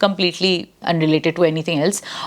completely unrelated to anything else,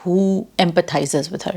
who empathizes with her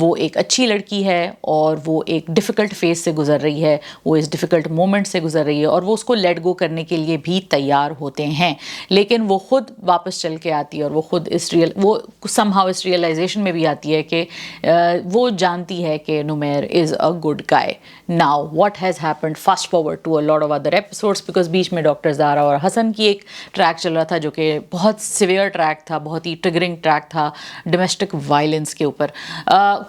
وہ ایک اچھی لڑکی ہے اور وہ ایک ڈیفیکلٹ فیز سے گزر رہی ہے, وہ اس ڈیفیکلٹ مومنٹ سے گزر رہی ہے اور وہ اس کو لیٹ گو کرنے کے لیے بھی تیار ہوتے ہیں, لیکن وہ خود واپس چل کے آتی ہے اور وہ خود وہ سم ہاؤ اس ریئلائزیشن میں بھی آتی ہے کہ وہ جانتی ہے کہ Nameer is a good guy. Now what has happened, fast forward to a lot of other episodes, because بیچ میں ڈاکٹر زہرا اور حسن کی ایک ٹریک چل رہا تھا جو کہ بہت سیویئر ٹریک تھا, بہت ہی ٹرگرنگ ٹریک تھا ڈومیسٹک وائلنس کے اوپر.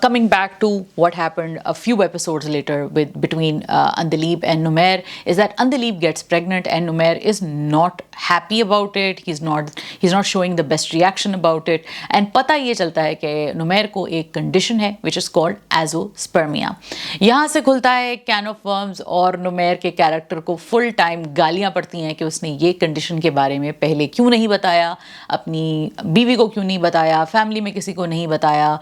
Coming back to what happened a few episodes later between Andaleep and Numair is that Andaleep gets pregnant and Numair is not happy about it. He's not showing the best reaction about it. And پتہ یہ چلتا ہے کہ Numair کو ایک condition ہے which is called azoospermia. یہاں سے کھلتا ہے can of worms اور Numair کے کیریکٹر کو فل ٹائم گالیاں پڑتی ہیں کہ اس نے یہ کنڈیشن کے بارے میں پہلے کیوں نہیں بتایا, اپنی بیوی کو کیوں نہیں بتایا, فیملی میں کسی کو نہیں بتایا,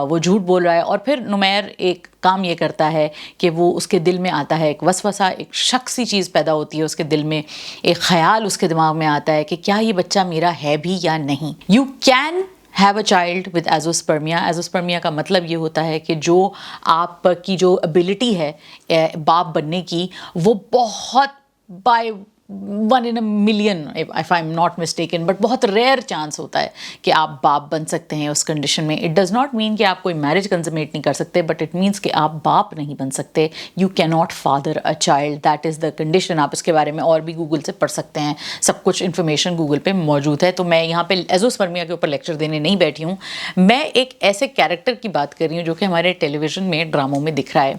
وہ جھوٹ بول رہا ہے. اور پھر Numair ایک کام یہ کرتا ہے کہ وہ اس کے دل میں آتا ہے ایک وسوسہ, ایک شخصی چیز پیدا ہوتی ہے اس کے دل میں, ایک خیال اس کے دماغ میں آتا ہے کہ کیا یہ بچہ میرا ہے بھی یا نہیں. You can have a child with azoospermia. Azoospermia کا مطلب یہ ہوتا ہے کہ جو آپ کی جو ابیلٹی ہے باپ بننے کی وہ بہت by 1 in a million if I'm not mistaken, but بہت ریئر چانس ہوتا ہے کہ آپ باپ بن سکتے ہیں اس کنڈیشن میں. اٹ ڈز ناٹ مین کہ آپ کوئی میرج کنزمیٹ نہیں کر سکتے, بٹ اٹ مینس کہ آپ باپ نہیں بن سکتے. یو کی not father a child, that is the condition. آپ اس کے بارے میں اور بھی گوگل سے پڑھ سکتے ہیں, سب کچھ انفارمیشن گوگل پہ موجود ہے. تو میں یہاں پہ ایزوسپرمیا کے اوپر لیکچر دینے نہیں بیٹھی ہوں, میں ایک ایسے کیریکٹر کی بات کر رہی ہوں جو کہ ہمارے ٹیلی ویژن میں ڈراموں میں دکھ رہا ہے.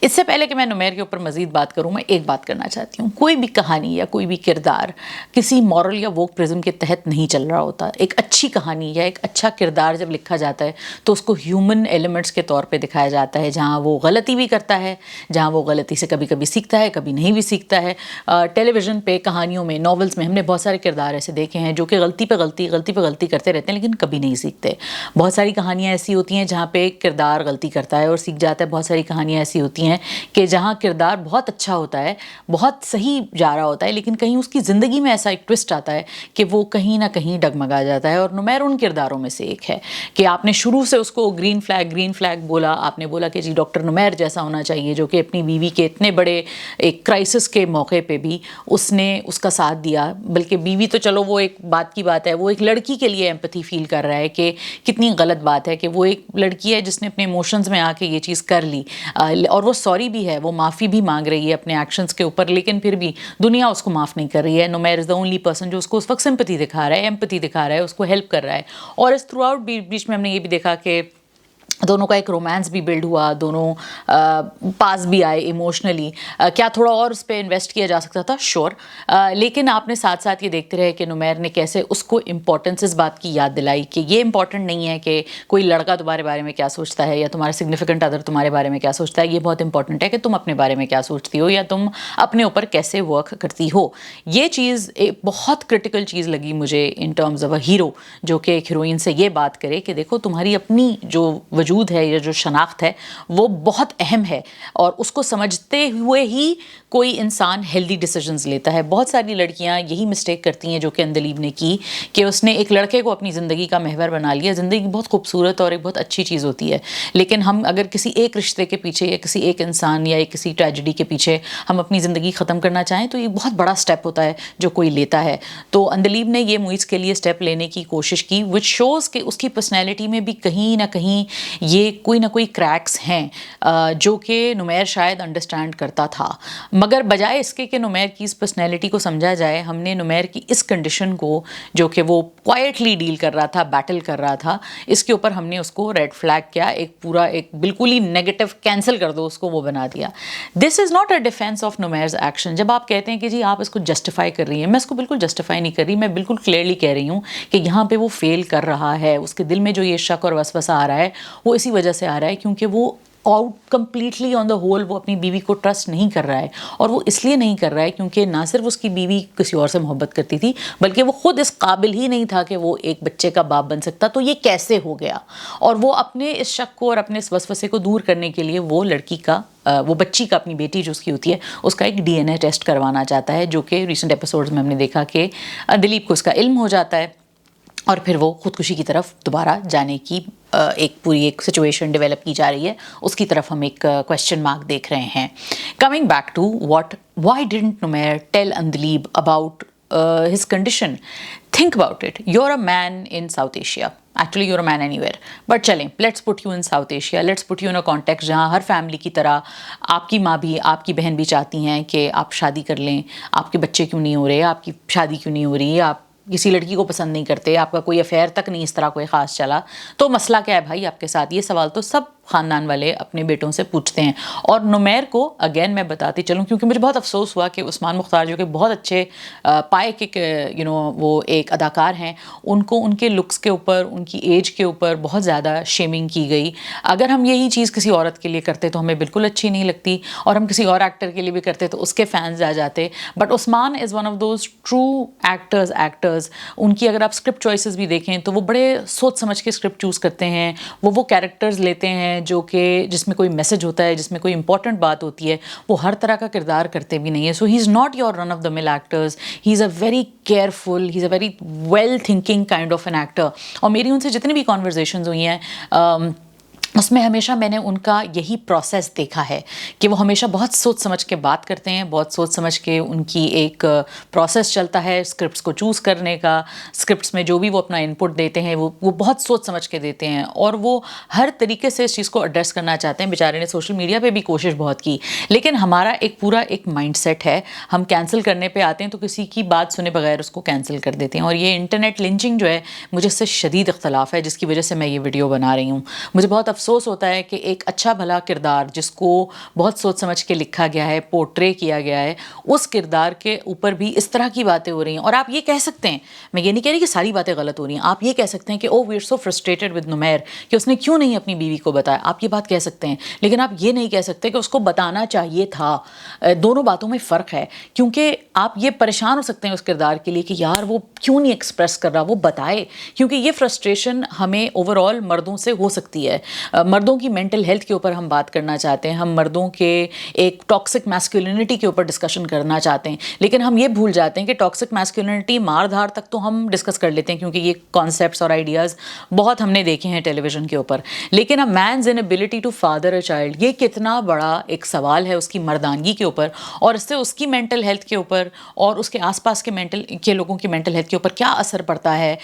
اس سے پہلے کہ میں نمیر کے اوپر مزید بات کروں, میں ایک بات کرنا چاہتی ہوں. کوئی بھی کہانی یا کوئی بھی کردار کسی مورل یا ووک پرزم کے تحت نہیں چل رہا ہوتا. ایک اچھی کہانی یا ایک اچھا کردار جب لکھا جاتا ہے تو اس کو ہیومن ایلیمنٹس کے طور پہ دکھایا جاتا ہے, جہاں وہ غلطی بھی کرتا ہے, جہاں وہ غلطی سے کبھی کبھی سیکھتا ہے, کبھی نہیں بھی سیکھتا ہے. ٹیلی ویژن پہ, کہانیوں میں, ناولز میں ہم نے بہت سارے کردار ایسے دیکھے ہیں جو کہ غلطی پہ غلطی کرتے رہتے ہیں لیکن کبھی نہیں سیکھتے. بہت ساری کہانیاں ایسی ہوتی ہیں جہاں پہ کردار غلطی کرتا ہے اور سیکھ جاتا ہے. بہت ساری کہانیاں ایسی ہوتی ہیں کہ جہاں کردار بہت اچھا ہوتا ہے, بہت صحیح جا رہا ہوتا ہے, لیکن کہیں اس کی زندگی میں ایسا ایک ٹوسٹ آتا ہے کہ وہ کہیں نہ کہیں ڈگمگا جاتا ہے. اور نمیر ان کرداروں میں سے ایک ہے کہ آپ نے شروع سے اس کو گرین فلیگ بولا. آپ نے بولا کہ جی ڈاکٹر نمیر جیسا ہونا چاہیے, جو کہ اپنی بیوی کے اتنے بڑے ایک کرائسس کے موقع پہ بھی اس نے اس کا ساتھ دیا. بلکہ بیوی تو چلو وہ ایک بات کی بات ہے, وہ ایک لڑکی کے لیے ایمپتھی فیل کر رہا ہے کہ کتنی غلط بات ہے کہ وہ ایک لڑکی ہے جس نے اپنے ایموشنز میں آ کے یہ چیز کر لی, اور وہ سوری بھی ہے, وہ معافی بھی مانگ رہی ہے اپنے ایکشنز کے اوپر, لیکن پھر بھی دنیا اس کو معاف نہیں کر رہی ہے. نمیر از دا اونلی پرسن جو اس کو اس وقت سمپتھی دکھا رہا ہے, ایمپتھی دکھا رہا ہے, اس کو ہیلپ کر رہا ہے. اور اس تھرو آؤٹ بیچ میں ہم نے یہ بھی دیکھا کہ دونوں کا ایک رومانس بھی بلڈ ہوا, دونوں پاس بھی آئے ایموشنلی. کیا تھوڑا اور اس پہ انویسٹ کیا جا سکتا تھا؟ شور. لیکن آپ نے ساتھ ساتھ یہ دیکھتے رہے کہ نمیر نے کیسے اس کو امپورٹنس اس بات کی یاد دلائی کہ یہ امپورٹنٹ نہیں ہے کہ کوئی لڑکا تمہارے بارے میں کیا سوچتا ہے یا تمہارا سگنیفیکنٹ ادر تمہارے بارے میں کیا سوچتا ہے. یہ بہت امپورٹنٹ ہے کہ تم اپنے بارے میں کیا سوچتی ہو یا تم اپنے اوپر کیسے ورک کرتی ہو. یہ چیز ایک بہت کرٹیکل چیز لگی مجھے in terms of a hero, جو کہ ایک ہیروئن سے یہ بات کرے کہ دیکھو تمہاری اپنی جو وجود ہے یا جو شناخت ہے وہ بہت اہم ہے, اور اس کو سمجھتے ہوئے ہی کوئی انسان ہیلدی ڈیسیجنز لیتا ہے. بہت ساری لڑکیاں یہی مسٹیک کرتی ہیں جو کہ اندلیب نے کی کہ اس نے ایک لڑکے کو اپنی زندگی کا محور بنا لیا. زندگی بہت خوبصورت اور ایک بہت اچھی چیز ہوتی ہے, لیکن ہم اگر کسی ایک رشتے کے پیچھے یا کسی ایک انسان یا کسی ٹریجڈی کے پیچھے ہم اپنی زندگی ختم کرنا چاہیں تو یہ بہت بڑا سٹیپ ہوتا ہے جو کوئی لیتا ہے. تو اندلیب نے یہ موئز کے لیے سٹیپ لینے کی کوشش کی, وچ شوز کہ اس کی پرسنالٹی میں بھی کہیں نہ کہیں یہ کوئی نہ کوئی کریکس ہیں جو کہ نمیر شاید انڈرسٹینڈ کرتا تھا. مگر بجائے اس کے کہ نمیر کی اس پرسنالٹی کو سمجھا جائے, ہم نے نمیر کی اس کنڈیشن کو جو کہ وہ کوائٹلی ڈیل کر رہا تھا, بیٹل کر رہا تھا, اس کے اوپر ہم نے اس کو ریڈ فلیگ کیا, ایک پورا ایک بالکل ہی نیگیٹو کینسل کر دو اس کو, وہ بنا دیا. This is not a defence of Nameer's action. جب آپ کہتے ہیں کہ جی آپ اس کو جسٹیفائی کر رہی ہیں, میں اس کو بالکل جسٹیفائی نہیں کر رہی, میں بالکل کلیئرلی کہہ رہی ہوں کہ یہاں پہ وہ فیل کر رہا ہے. اس کے دل میں جو یہ شک اور وسوسہ آ رہا ہے وہ اسی وجہ سے آ رہا ہے کیونکہ وہ out completely on the whole وہ اپنی بیوی کو ٹرسٹ نہیں کر رہا ہے. اور وہ اس لیے نہیں کر رہا ہے کیونکہ نہ صرف اس کی بیوی کسی اور سے محبت کرتی تھی, بلکہ وہ خود اس قابل ہی نہیں تھا کہ وہ ایک بچے کا باپ بن سکتا. تو یہ کیسے ہو گیا؟ اور وہ اپنے اس شک کو اور اپنے اس وسوسے کو دور کرنے کے لیے وہ لڑکی کا وہ بچی کا, اپنی بیٹی جو اس کی ہوتی ہے, اس کا ایک ڈی این اے ٹیسٹ کروانا چاہتا ہے, جو کہ ریسنٹ ایپیسوڈز میں ہم نے دیکھا کہ دلیپ کو اس کا علم ہو جاتا ہے. اور پھر وہ خودکشی کی طرف دوبارہ جانے کی ایک پوری ایک سچویشن ڈیولپ کی جا رہی ہے، اس کی طرف ہم ایک کویشچن مارک دیکھ رہے ہیں. Coming back to why didn't Nameer tell Andaleeb about his condition. Think about it. You're a man in South Asia. Actually, you're a man anywhere. But چلیں, let's put you in South Asia. Let's put you in a context جہاں ہر family کی طرح آپ کی ماں بھی، آپ کی بہن بھی چاہتی ہیں کہ آپ شادی کر لیں. آپ کے بچے کیوں نہیں ہو رہے، آپ کی شادی کیوں نہیں ہو رہی، آپ کسی لڑکی کو پسند نہیں کرتے، آپ کا کوئی افیئر تک نہیں اس طرح کوئی خاص چلا، تو مسئلہ کیا ہے بھائی آپ کے ساتھ؟ یہ سوال تو سب خاندان والے اپنے بیٹوں سے پوچھتے ہیں. اور نمیر کو اگین میں بتاتی چلوں، کیونکہ مجھے بہت افسوس ہوا کہ عثمان مختار جو کہ بہت اچھے پائے کے وہ ایک اداکار ہیں، ان کو ان کے لکس کے اوپر، ان کی ایج کے اوپر بہت زیادہ شیمنگ کی گئی. اگر ہم یہی چیز کسی عورت کے لیے کرتے تو ہمیں بالکل اچھی نہیں لگتی، اور ہم کسی اور ایکٹر کے لیے بھی کرتے تو اس کے فینز آ جاتے. But Usman is one of those true actors. ان کی اگر آپ اسکرپٹ چوائسیز بھی دیکھیں تو وہ بڑے سوچ سمجھ کے اسکرپٹ چوز کرتے ہیں. وہ کیریکٹرز لیتے ہیں جو کہ جس میں کوئی میسج ہوتا ہے، جس میں کوئی امپورٹنٹ بات ہوتی ہے. وہ ہر طرح کا کردار کرتے بھی نہیں ہے. So he is not your run of the mill actors. He is a very careful, he is a very well thinking kind of an actor. اور میری ان سے جتنی بھی کانورزیشنز ہوئی ہیں اس میں ہمیشہ میں نے ان کا یہی پروسیس دیکھا ہے کہ وہ ہمیشہ بہت سوچ سمجھ کے بات کرتے ہیں، بہت سوچ سمجھ کے ان کی ایک پروسیس چلتا ہے اسکرپٹس کو چوز کرنے کا. اسکرپٹس میں جو بھی وہ اپنا انپٹ دیتے ہیں وہ بہت سوچ سمجھ کے دیتے ہیں، اور وہ ہر طریقے سے اس چیز کو ایڈریس کرنا چاہتے ہیں. بیچارے نے سوشل میڈیا پہ بھی کوشش بہت کی، لیکن ہمارا ایک مائنڈ سیٹ ہے، ہم کینسل کرنے پہ آتے ہیں تو کسی کی بات سنے بغیر اس کو کینسل کر دیتے ہیں. اور یہ انٹرنیٹ لنچنگ جو ہے مجھے اس سے شدید اختلاف ہے، جس کی وجہ سے میں یہ ویڈیو بنا رہی ہوں. مجھے بہت افسوس ہوتا ہے کہ ایک اچھا بھلا کردار جس کو بہت سوچ سمجھ کے لکھا گیا ہے، پورٹرے کیا گیا ہے، اس کردار کے اوپر بھی اس طرح کی باتیں ہو رہی ہیں. اور آپ یہ کہہ سکتے ہیں، میں یہ نہیں کہہ رہی کہ ساری باتیں غلط ہو رہی ہیں، آپ یہ کہہ سکتے ہیں کہ oh we are so frustrated with Nameer کہ اس نے کیوں نہیں اپنی بیوی کو بتایا. آپ یہ بات کہہ سکتے ہیں، لیکن آپ یہ نہیں کہہ سکتے کہ اس کو بتانا چاہیے تھا. دونوں باتوں میں فرق ہے. کیونکہ آپ یہ پریشان ہو سکتے ہیں اس کردار کے لیے کہ یار وہ کیوں نہیں ایکسپریس کر رہا، وہ بتائے. کیونکہ یہ فرسٹریشن ہمیں اوور آل مردوں سے ہو سکتی ہے. مردوں کی مینٹل ہیلتھ کے اوپر ہم بات کرنا چاہتے ہیں، ہم مردوں کے ایک ٹاکسک میسکولینٹی کے اوپر ڈسکشن کرنا چاہتے ہیں، لیکن ہم یہ بھول جاتے ہیں کہ ٹاکسک میسکولینٹی مار دھار تک تو ہم ڈسکس کر لیتے ہیں، کیونکہ یہ کانسیپٹس اور آئیڈیاز بہت ہم نے دیکھے ہیں ٹیلی ویژن کے اوپر. لیکن a man's inability to father a child, یہ کتنا بڑا ایک سوال ہے اس کی مردانگی کے اوپر، اور اس سے اس کی مینٹل ہیلتھ کے اوپر اور اس کے آس پاس کے لوگوں کی مینٹل ہیلتھ کے اوپر کیا اثر پڑتا ہے.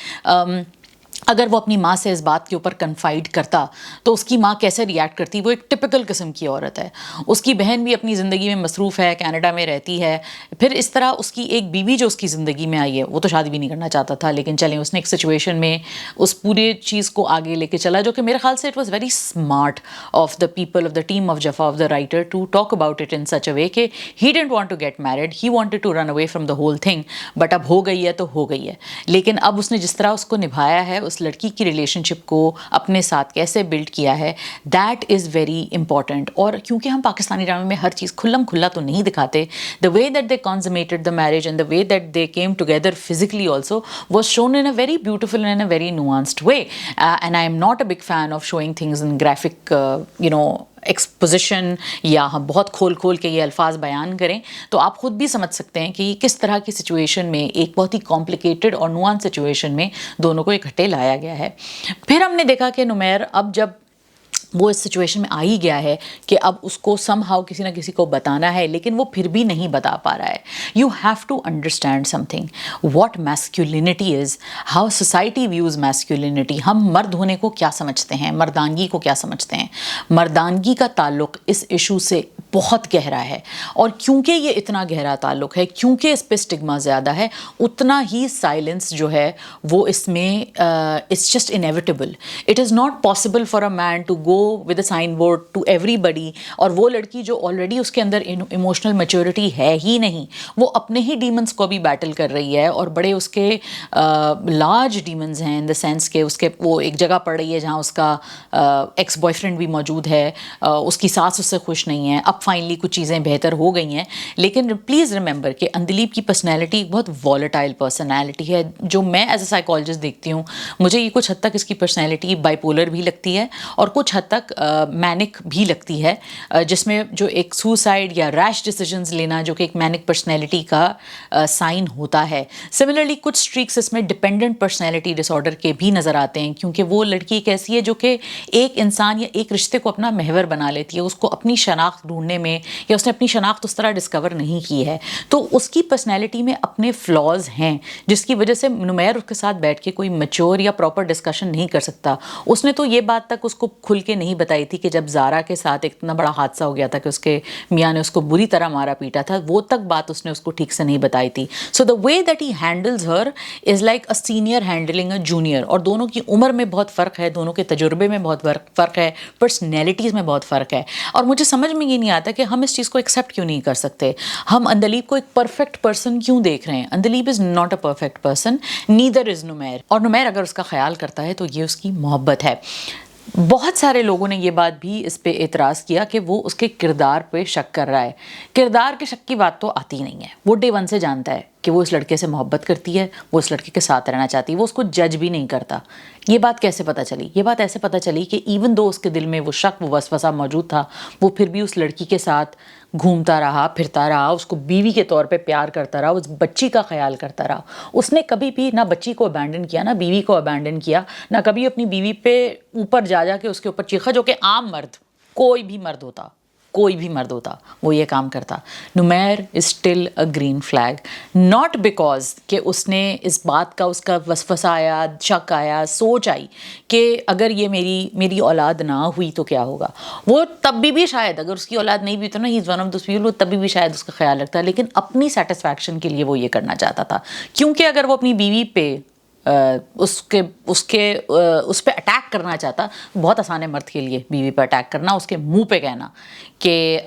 اگر وہ اپنی ماں سے اس بات کے اوپر کنفائڈ کرتا تو اس کی ماں کیسے ریئیکٹ کرتی. وہ ایک ٹپکل قسم کی عورت ہے، اس کی بہن بھی اپنی زندگی میں مصروف ہے، کینیڈا میں رہتی ہے. پھر اس طرح اس کی ایک بیوی جو اس کی زندگی میں آئی ہے، وہ تو شادی بھی نہیں کرنا چاہتا تھا، لیکن چلیں اس نے ایک سچویشن میں اس پورے چیز کو آگے لے کے چلا، جو کہ میرے خیال سے it was very smart of the people, of the team of Jafaa, of the writer to talk about it in such a way کہ he didn't want to get married, he wanted to run away from the whole thing. But اب ہو گئی ہے تو ہو گئی ہے. لیکن اب اس نے جس طرح اس کو نبھایا ہے، اس لڑکی کی ریلیشن شپ کو اپنے ساتھ کیسے بلڈ کیا ہے، دیٹ از ویری امپورٹنٹ. اور کیونکہ ہم پاکستانی ڈرامے میں ہر چیز کھلم کھلا تو نہیں دکھاتے، the way that they consummated the marriage and the way that they came together physically also was shown in a very beautiful and a very nuanced way. And I am not a big fan of showing things in graphic exposition یا ہم بہت کھول کے یہ الفاظ بیان کریں. تو آپ خود بھی سمجھ سکتے ہیں کہ کس طرح کی سچویشن میں، ایک بہت ہی کمپلیکیٹڈ اور نوان سچویشن میں دونوں کو اکٹھے لایا گیا ہے. پھر ہم نے دیکھا کہ نمیر اب جب وہ اس سچویشن میں آ ہی گیا ہے کہ اب اس کو سم ہاؤ کسی نہ کسی کو بتانا ہے، لیکن وہ پھر بھی نہیں بتا پا رہا ہے. You have to understand something, what masculinity is, how society views masculinity. ہم مرد ہونے کو کیا سمجھتے ہیں، مردانگی کو کیا سمجھتے ہیں. مردانگی کا تعلق اس ایشو سے بہت گہرا ہے، اور کیونکہ یہ اتنا گہرا تعلق ہے، کیونکہ اس پہ سٹگما زیادہ ہے، اتنا ہی سائلنس جو ہے وہ اس میں it's just inevitable. It is not possible for a man to go with a sign board to ایوری بڈی. اور وہ لڑکی جو آلریڈی اس کے اندر ایموشنل میچورٹی ہے ہی نہیں، وہ اپنے ہی ڈیمنس کو بھی بیٹل کر رہی ہے، اور بڑے اس کے لارج ڈیمنز ہیں ان دا سینس کہ اس کے وہ ایک جگہ پڑ رہی ہے جہاں اس کا ایکس بوائے فرینڈ بھی موجود ہے، اس کی ساس اس سے خوش نہیں ہے. اب فائنلی کچھ چیزیں بہتر ہو گئی ہیں. لیکن پلیز ریممبر کہ اندلیب کی پرسنالٹی ایک بہت والیٹائل پرسنالٹی ہے. جو میں ایز اے سائیکالوجسٹ دیکھتی ہوں, مجھے یہ کچھ حد تک اس کی پرسنالٹی بائی پولر بھی لگتی ہے اور کچھ حد تک مینک بھی لگتی ہے, جس میں جو ایک سوسائڈ یا ریش ڈیسیجنز لینا جو کہ ایک مینک پرسنالٹی کا سائن ہوتا ہے. سملرلی کچھ اسٹریکس اس میں ڈپینڈنٹ پرسنالٹی ڈس آرڈر کے بھی نظر آتے ہیں, کیونکہ وہ لڑکی ایک ایسی ہے جو کہ ایک انسان یا ایک رشتے کو اپنا محور بنا لیتی ہے. اس کو اپنی شناخت ڈھونڈنے میں یا اس نے اپنی شناخت اس طرح ڈسکور نہیں کی ہے, تو اس کی پرسنالٹی میں اپنے فلاز ہیں جس کی وجہ سے نمیر اس کے ساتھ بیٹھ کے کوئی میچور یا پراپر ڈسکشن نہیں کر سکتا. اس نے تو یہ بات تک اس کو کھل کے نہیں بتائی تھی کہ جب زارا کے ساتھ اتنا بڑا حادثہ ہو گیا تھا کہ اس کے میاں نے اس کو بری طرح مارا پیٹا تھا, وہ تک بات اس نے اس کو ٹھیک سے نہیں بتائی تھی. So the way that he handles her is like a senior handling a junior. اور دونوں کی عمر میں بہت فرق ہے, دونوں کے تجربے میں بہت فرق ہے, پرسنالٹیز میں بہت فرق ہے. اور مجھے سمجھ میں یہ نہیں آتا کہ ہم اس چیز کو ایکسیپٹ کیوں نہیں کر سکتے. ہم اندلیب کو ایک پرفیکٹ پرسن کیوں دیکھ رہے ہیں؟ Andaleeb is not a perfect person, neither is Nameer. اور نمیر اگر اس کا خیال کرتا ہے تو یہ اس کی محبت ہے. بہت سارے لوگوں نے یہ بات بھی اس پہ اعتراض کیا کہ وہ اس کے کردار پہ شک کر رہا ہے. کردار کے شک کی بات تو آتی نہیں ہے. وہ ڈے ون سے جانتا ہے کہ وہ اس لڑکے سے محبت کرتی ہے, وہ اس لڑکے کے ساتھ رہنا چاہتی ہے, وہ اس کو جج بھی نہیں کرتا. یہ بات کیسے پتہ چلی؟ یہ بات ایسے پتہ چلی کہ ایون دو اس کے دل میں وہ شک, وہ وسوسہ موجود تھا, وہ پھر بھی اس لڑکی کے ساتھ گھومتا رہا, پھرتا رہا, اس کو بیوی کے طور پہ پیار کرتا رہا, اس بچی کا خیال کرتا رہا. اس نے کبھی بھی نہ بچی کو ابینڈن کیا, نہ بیوی کو ابینڈن کیا, نہ کبھی اپنی بیوی پہ اوپر جا کے اس کے اوپر چیخا, جو کہ عام مرد, کوئی بھی مرد ہوتا وہ یہ کام کرتا. Nameer is still a green flag, not because کہ اس نے اس بات کا, اس کا وسوسہ آیا, شک آیا, سوچ آئی کہ اگر یہ میری اولاد نہ ہوئی تو کیا ہوگا. وہ تب بھی شاید اگر اس کی اولاد نہیں بھی تو نا, he is one of those people, وہ تب بھی شاید اس کا خیال رکھتا, لیکن اپنی سیٹسفیکشن کے لیے وہ یہ کرنا چاہتا تھا. کیونکہ اگر وہ اپنی بیوی پہ اس پہ اٹیک کرنا چاہتا, بہت آسان ہے مرد کے لیے بیوی پہ اٹیک کرنا, اس کے منہ پہ کہنا کہ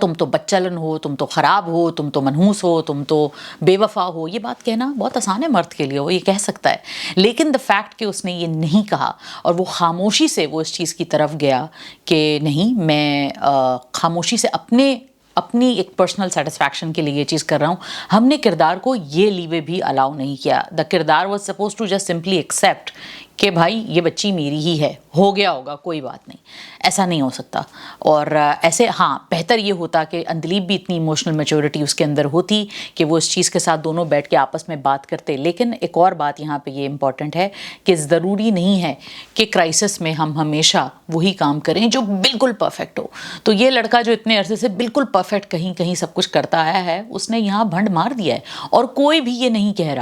تم تو بچلن ہو, تم تو خراب ہو, تم تو منحوس ہو, تم تو بے وفا ہو. یہ بات کہنا بہت آسان ہے مرد کے لیے, وہ یہ کہہ سکتا ہے. لیکن دا فیکٹ کہ اس نے یہ نہیں کہا اور وہ خاموشی سے وہ اس چیز کی طرف گیا کہ نہیں, میں خاموشی سے اپنی ایک پرسنل سیٹسفیکشن کے لیے یہ چیز کر رہا ہوں. ہم نے کردار کو یہ لیوے بھی الاؤ نہیں کیا. دا کردار was supposed to just simply accept کہ بھائی یہ بچی میری ہی ہے, ہو گیا ہوگا, کوئی بات نہیں. ایسا نہیں ہو سکتا. اور ایسے ہاں بہتر یہ ہوتا کہ اندلیب بھی اتنی ایموشنل میچورٹی اس کے اندر ہوتی کہ وہ اس چیز کے ساتھ دونوں بیٹھ کے آپس میں بات کرتے. لیکن ایک اور بات یہاں پہ یہ امپورٹنٹ ہے کہ ضروری نہیں ہے کہ کرائسس میں ہم ہمیشہ وہی کام کریں جو بالکل پرفیکٹ ہو. تو یہ لڑکا جو اتنے عرصے سے بالکل پرفیکٹ کہیں سب کچھ کرتا آیا ہے, اس نے یہاں بھنڈ مار دیا ہے. اور کوئی بھی یہ نہیں کہہ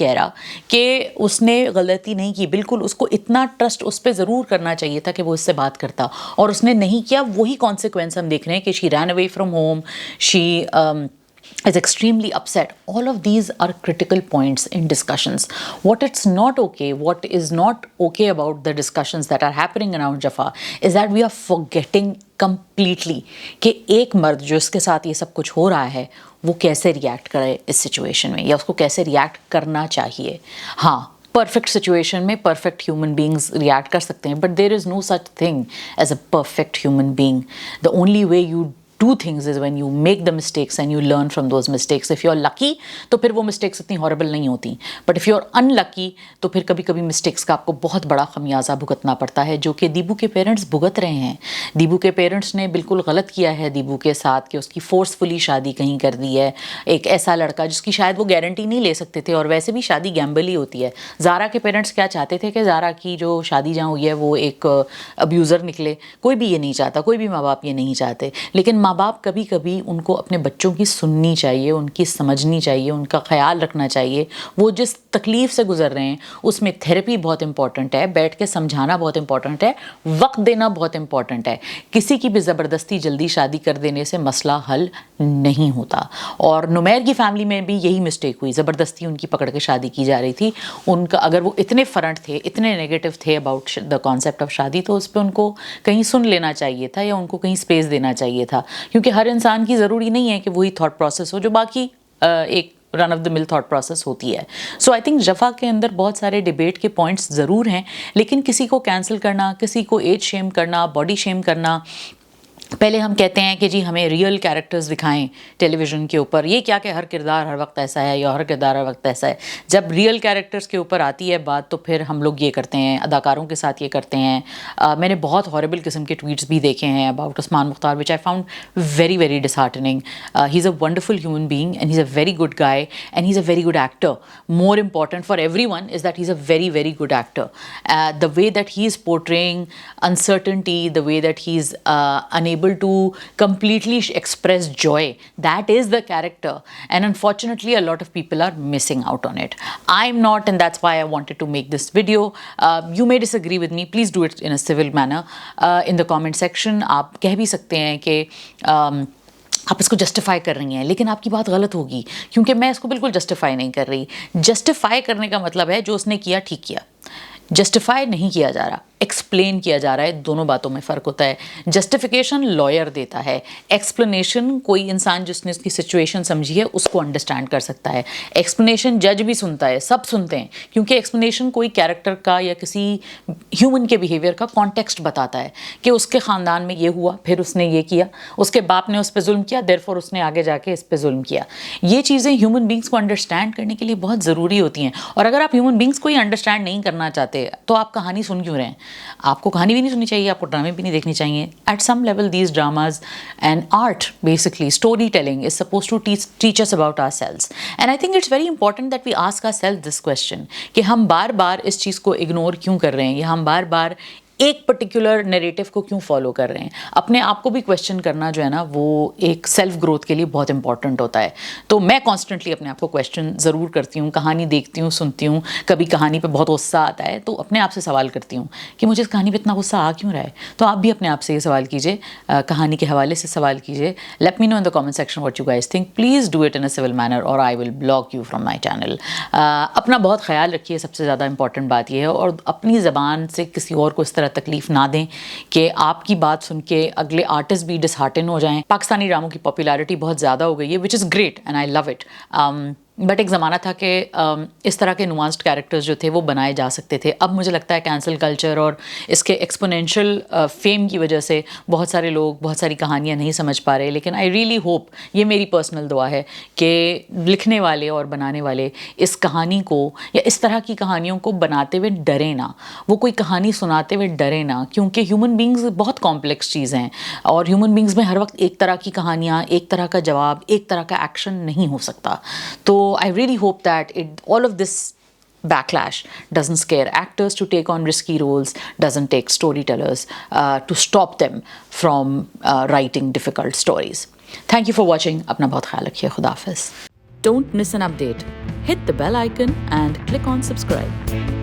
رہا کہ اس نے غلطی نہیں کی. بالکل اس کو اتنا ٹرسٹ اس پہ ضرور کرنا چاہیے تھا کہ وہ اس سے بات کرتا, اور اس نے نہیں کیا. وہی کانسیکوینس ہم دیکھ رہے ہیں کہ she ran away from home, she is extremely upset. All of these are critical points in discussions. What is not okay about the discussions that are happening around Jaffa is that we are forgetting completely کہ ایک مرد جو اس کے ساتھ یہ سب کچھ ہو رہا ہے وہ کیسے ریئیکٹ کرے اس سچویشن میں, یا اس کو کیسے ریئیکٹ کرنا چاہیے. ہاں پرفیکٹ سچویشن میں پرفیکٹ ہیومن بینگز ریئیکٹ کر سکتے ہیں, but there is no such thing as a perfect human being. The only way you do things is when you make the mistakes and you learn from those mistakes. If you're lucky تو پھر وہ mistakes اتنی horrible نہیں ہوتی, but if you're unlucky تو پھر کبھی کبھی mistakes کا آپ کو بہت بڑا خمیازہ بھگتنا پڑتا ہے, جو کہ دیبو کے پیرنٹس بھگت رہے ہیں. دیبو کے پیرنٹس نے بالکل غلط کیا ہے دیبو کے ساتھ کہ اس کی فورسفلی شادی کہیں کر دی ہے. ایک ایسا لڑکا جس کی شاید وہ گارنٹی نہیں لے سکتے تھے, اور ویسے بھی شادی گیمبل ہی ہوتی ہے. زارا کے پیرنٹس کیا چاہتے تھے کہ زارا کی جو شادی جہاں ہوئی ہے وہ ایک ابیوزر نکلے. کوئی بھی یہ نہیں چاہتا, کوئی بھی ماں باپ یہ نہیں چاہتے. لیکن ماں باپ کبھی کبھی ان کو اپنے بچوں کی سننی چاہیے, ان کی سمجھنی چاہیے, ان کا خیال رکھنا چاہیے. وہ جس تکلیف سے گزر رہے ہیں اس میں تھیراپی بہت امپورٹنٹ ہے, بیٹھ کے سمجھانا بہت امپورٹنٹ ہے, وقت دینا بہت امپورٹنٹ ہے. کسی کی بھی زبردستی جلدی شادی کر دینے سے مسئلہ حل نہیں ہوتا. اور نمیر کی فیملی میں بھی یہی مسٹیک ہوئی, زبردستی ان کی پکڑ کے شادی کی جا رہی تھی. ان کا اگر وہ اتنے فرنٹ تھے, اتنے نیگیٹو تھے اباؤٹ دا کانسیپٹ آف شادی, تو اس پہ ان کو کہیں سن لینا چاہیے تھا, یا ان کو کہیں اسپیس دینا چاہیے تھا. کیونکہ ہر انسان کی ضروری نہیں ہے کہ وہی تھاٹ پروسیس ہو جو باقی ایک رن آف دا مل تھاٹ پروسیس ہوتی ہے. سو آئی تھنک جفا کے اندر بہت سارے ڈیبیٹ کے پوائنٹس ضرور ہیں, لیکن کسی کو کینسل کرنا, کسی کو ایج شیم کرنا, باڈی شیم کرنا, پہلے ہم کہتے ہیں کہ جی ہمیں ریئل کیریکٹرز دکھائیں ٹیلی ویژن کے اوپر، یہ کیا کہ ہر کردار ہر وقت ایسا ہے یا ہر کردار ہر وقت ایسا ہے. جب ریئل کیریکٹرز کے اوپر آتی ہے بات تو پھر ہم لوگ یہ کرتے ہیں، اداکاروں کے ساتھ یہ کرتے ہیں. میں نے بہت ہاربل قسم کے ٹویٹس بھی دیکھے ہیں about Usman Mukhtar which I found very very disheartening. He is a wonderful human being and he is a very good guy and he is a very good actor. More important for everyone is that he is a very very good actor. The way that he is portraying uncertainty, the way that he is unable to completely express joy, that is the character, and unfortunately a lot of people are missing out on it. I'm not, and that's why I wanted to make this video. You may disagree with me, please do it in a civil manner in the comment section. آپ کہہ بھی سکتے ہیں کہ آپ اس کو justify کر رہی ہیں، لیکن آپ کی بات غلط ہوگی کیونکہ میں اس کو بالکل جسٹیفائی نہیں کر رہی. جسٹیفائی کرنے کا مطلب ہے جو اس نے کیا ٹھیک کیا. جسٹیفائی نہیں کیا جا رہا، ایکسپلین کیا جا رہا ہے. دونوں باتوں میں فرق ہوتا ہے. جسٹیفیکیشن لائر دیتا ہے، ایکسپلینیشن کوئی انسان جس نے اس کی سچویشن سمجھی ہے اس کو انڈرسٹینڈ کر سکتا ہے. ایکسپلینیشن جج بھی سنتا ہے، سب سنتے ہیں، کیونکہ ایکسپلینیشن کوئی کیریکٹر کا یا کسی ہیومن کے بیہیویئر کا کانٹیکسٹ بتاتا ہے کہ اس کے خاندان میں یہ ہوا، پھر اس نے یہ کیا، اس کے باپ نے اس پہ ظلم کیا، دیرفور اس نے آگے جا کے اس پہ ظلم کیا. یہ چیزیں ہیومن بینگس کو انڈرسٹینڈ کرنے کے لیے بہت ضروری ہوتی ہیں. اور اگر آپ ہیومن بینگس کو ہی انڈرسٹینڈ نہیں کرنا چاہتے تو آپ کہانی سن کیوں رہے ہیں؟ آپ کو کہانی بھی نہیں سننی چاہیے، آپ کو ڈرامے بھی نہیں دیکھنے چاہیے. At some level these dramas and art basically storytelling is supposed to teach us about our selves. And I think it's very important that we ask our self this question کہ ہم بار بار اس چیز کو ignore کیوں کر رہے ہیں یا ہم بار بار ایک پرٹیکولر نیریٹو کو کیوں فالو کر رہے ہیں. اپنے آپ کو بھی کویسچن کرنا جو ہے نا وہ ایک سیلف گروتھ کے لیے بہت امپورٹنٹ ہوتا ہے. تو میں کانسٹنٹلی اپنے آپ کو کویسچن ضرور کرتی ہوں، کہانی دیکھتی ہوں، سنتی ہوں. کبھی کہانی پہ بہت غصہ آتا ہے تو اپنے آپ سے سوال کرتی ہوں کہ مجھے اس کہانی پہ اتنا غصہ آ کیوں رہا ہے. تو آپ بھی اپنے آپ سے یہ سوال کیجیے، کہانی کے حوالے سے سوال کیجیے. Let me know in the comment section what you guys think. Please do it in a civil manner or I will block you from my channel. اپنا بہت خیال رکھیے، سب سے زیادہ امپورٹنٹ بات یہ ہے. اور اپنی زبان سے کسی اور کو اس طرح تکلیف نہ دیں کہ آپ کی بات سن کے اگلے آرٹسٹ بھی ڈسہارٹن ہو جائیں. پاکستانی ڈراموں کی پاپولیرٹی بہت زیادہ ہو گئی ہے which is great and I love it. But ایک زمانہ تھا کہ اس طرح کے نوانسڈ کیریکٹرز جو تھے وہ بنائے جا سکتے تھے. اب مجھے لگتا ہے کینسل کلچر اور اس کے ایکسپونینشیل فیم کی وجہ سے بہت سارے لوگ بہت ساری کہانیاں نہیں سمجھ پا رہے. لیکن آئی ریئلی ہوپ، یہ میری پرسنل دعا ہے کہ لکھنے والے اور بنانے والے اس کہانی کو یا اس طرح کی کہانیوں کو بناتے ہوئے ڈرے نہ، وہ کوئی کہانی سناتے ہوئے ڈرے نہ. کیونکہ ہیومن بینگز بہت کمپلیکس چیز ہیں اور ہیومن بینگز میں ہر وقت ایک طرح کی کہانیاں، ایک طرح کا جواب، ایک طرح کا ایکشن نہیں ہو سکتا. تو I really hope that all of this backlash doesn't scare actors to take on risky roles, doesn't take storytellers to stop them from writing difficult stories. Thank you for watching. Apna bahut khayal rakhiye. Khuda Hafiz. Don't miss an update. Hit the bell icon and click on subscribe.